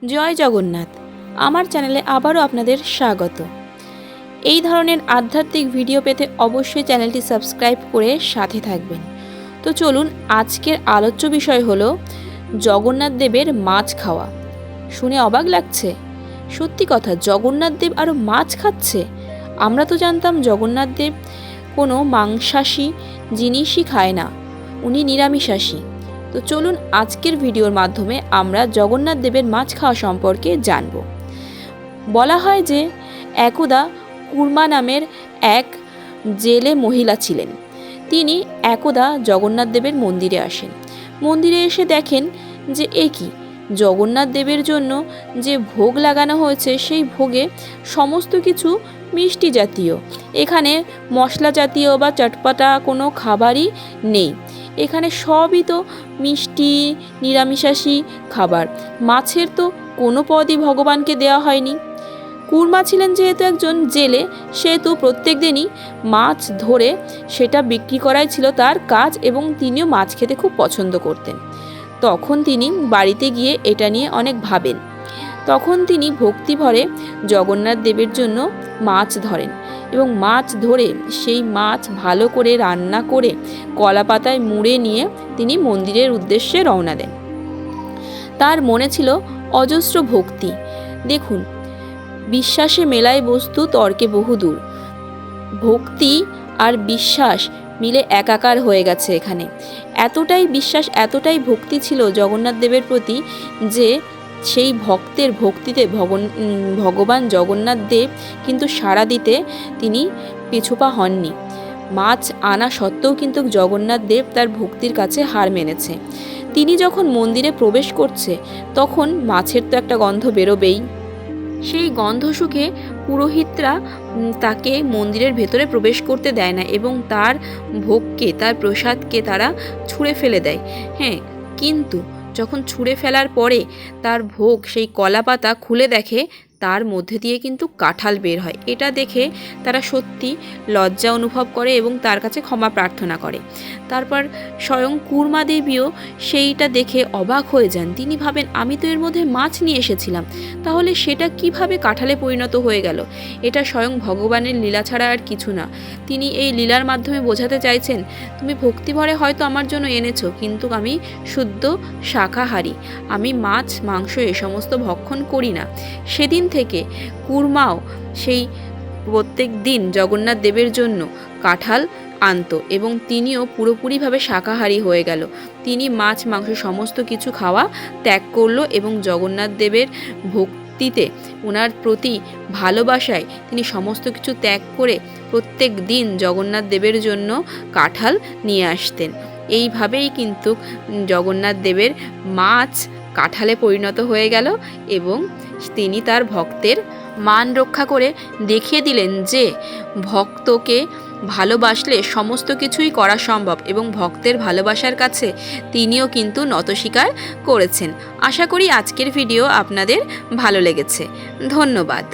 জয় জগন্নাথ। আমার চ্যানেলে আবারও আপনাদের স্বাগত। এই ধরনের আধ্যাত্মিক ভিডিও পেতে অবশ্যই চ্যানেলটি সাবস্ক্রাইব করে সাথে থাকবেন। তো চলুন, আজকের আলোচ্য বিষয় হলো জগন্নাথ দেবের মাছ খাওয়া। শুনে অবাক লাগছে? সত্যি কথা, জগন্নাথ দেব আরও মাছ খাচ্ছে। আমরা তো জানতাম জগন্নাথ দেব কোনো মাংসাশী জিনিসই খায় না, উনি নিরামিষাশী। তো চলুন, আজকের ভিডিওর মাধ্যমে আমরা জগন্নাথ দেবের মাছ খাওয়া সম্পর্কে জানব। বলা হয় যে একদা কুর্মা নামের এক জেলে মহিলা ছিলেন। তিনি একদা জগন্নাথ দেবের মন্দিরে আসেন। মন্দিরে এসে দেখেন যে কি, জগন্নাথ দেবের জন্য যে ভোগ লাগানো হয়েছে সেই ভোগে সমস্ত কিছু মিষ্টি জাতীয়, এখানে মশলা জাতীয় বা চটপটা কোনো খাবারই নেই। এখানে সবই তো মিষ্টি নিরামিষাশী খাবার। মাছের তো কোনো পদই ভগবানকে দেওয়া হয়নি। কুর্মা ছিলেন যেহেতু একজন জেলে, সেহেতু প্রত্যেক দিনই মাছ ধরে সেটা বিক্রি করাই ছিল তার কাজ, এবং তিনিও মাছ খেতে খুব পছন্দ করতেন। তখন তিনি বাড়িতে গিয়ে এটা নিয়ে অনেক ভাবেন। তখন তিনি ভক্তি ভরে জগন্নাথ দেবের জন্য মাছ ধরেন, এবং মাছ ধরে সেই মাছ ভালো করে রান্না করে কলা পাতায় মুড়ে নিয়ে তিনি মন্দিরের উদ্দেশ্যে রওনা দেন। তার মনে ছিল অজস্র ভক্তি। দেখুন, বিশ্বাসে মেলায় বস্তু তর্কে বহুদূর। ভক্তি আর বিশ্বাস মিলে একাকার হয়ে গেছে এখানে। এতটাই বিশ্বাস, এতটাই ভক্তি ছিল জগন্নাথ দেবের প্রতি যে সেই ভক্তের ভক্তিতে ভগবান জগন্নাথ দেব কিন্তু সাড়া দিতে তিনি পিছুপা হননি। মাছ আনা সত্ত্বেও কিন্তু জগন্নাথ দেব তার ভক্তির কাছে হার মেনেছে। তিনি যখন মন্দিরে প্রবেশ করছে তখন মাছের তো একটা গন্ধ বেরোবেই। সেই গন্ধ শুকে পুরোহিতরা তাকে মন্দিরের ভেতরে প্রবেশ করতে দেয় না, এবং তার ভোগকে, তার প্রসাদকে তারা ছুঁড়ে ফেলে দেয়। হ্যাঁ, কিন্তু যখন ছুঁড়ে ফেলার পরে তার ভোগ সেই কলা পাতা খুলে দেখে, তার মধ্যে দিয়ে কিন্তু কাঁঠাল বের হয়। এটা দেখে তারা সত্যি লজ্জা অনুভব করে এবং তার কাছে ক্ষমা প্রার্থনা করে। তারপর স্বয়ং কুর্মা দেবীও সেইটা দেখে অবাক হয়ে যান। তিনি ভাবেন, আমি তো এর মধ্যে মাছ নিয়ে এসেছিলাম, তাহলে সেটা কিভাবে কাঁঠালে পরিণত হয়ে গেল? এটা স্বয়ং ভগবানের লীলা ছাড়া আর কিছু না। তিনি এই লীলার মাধ্যমে বোঝাতে চাইছেন, তুমি ভক্তিভরে হয়তো আমার জন্য এনেছো, কিন্তু আমি শুদ্ধ শাকাহারী, আমি মাছ মাংস এ সমস্ত ভক্ষণ করি না। সেদিন থেকে কুর্মাও সেই প্রত্যেক দিন জগন্নাথ দেবের জন্য কাঁঠাল আনতো, এবং তিনিও পুরোপুরিভাবে শাকাহারী হয়ে গেল। তিনি মাছ মাংস সমস্ত কিছু খাওয়া ত্যাগ করলো, এবং জগন্নাথ দেবের ভক্তিতে, ওনার প্রতি ভালোবাসায় তিনি সমস্ত কিছু ত্যাগ করে প্রত্যেক দিন জগন্নাথ দেবের জন্য কাঁঠাল নিয়ে আসতেন। এইভাবেই কিন্তু জগন্নাথ দেবের মাছ কাঁঠালে পরিণত হয়ে গেল, এবং তিনি তার ভক্তের মান রক্ষা করে দেখিয়ে দিলেন যে ভক্তকে ভালোবাসলে সমস্ত কিছুই করা সম্ভব, এবং ভক্তের ভালোবাসার কাছে তিনিও কিন্তু নতস্বীকার করেছেন। আশা করি আজকের ভিডিও আপনাদের ভালো লেগেছে। ধন্যবাদ।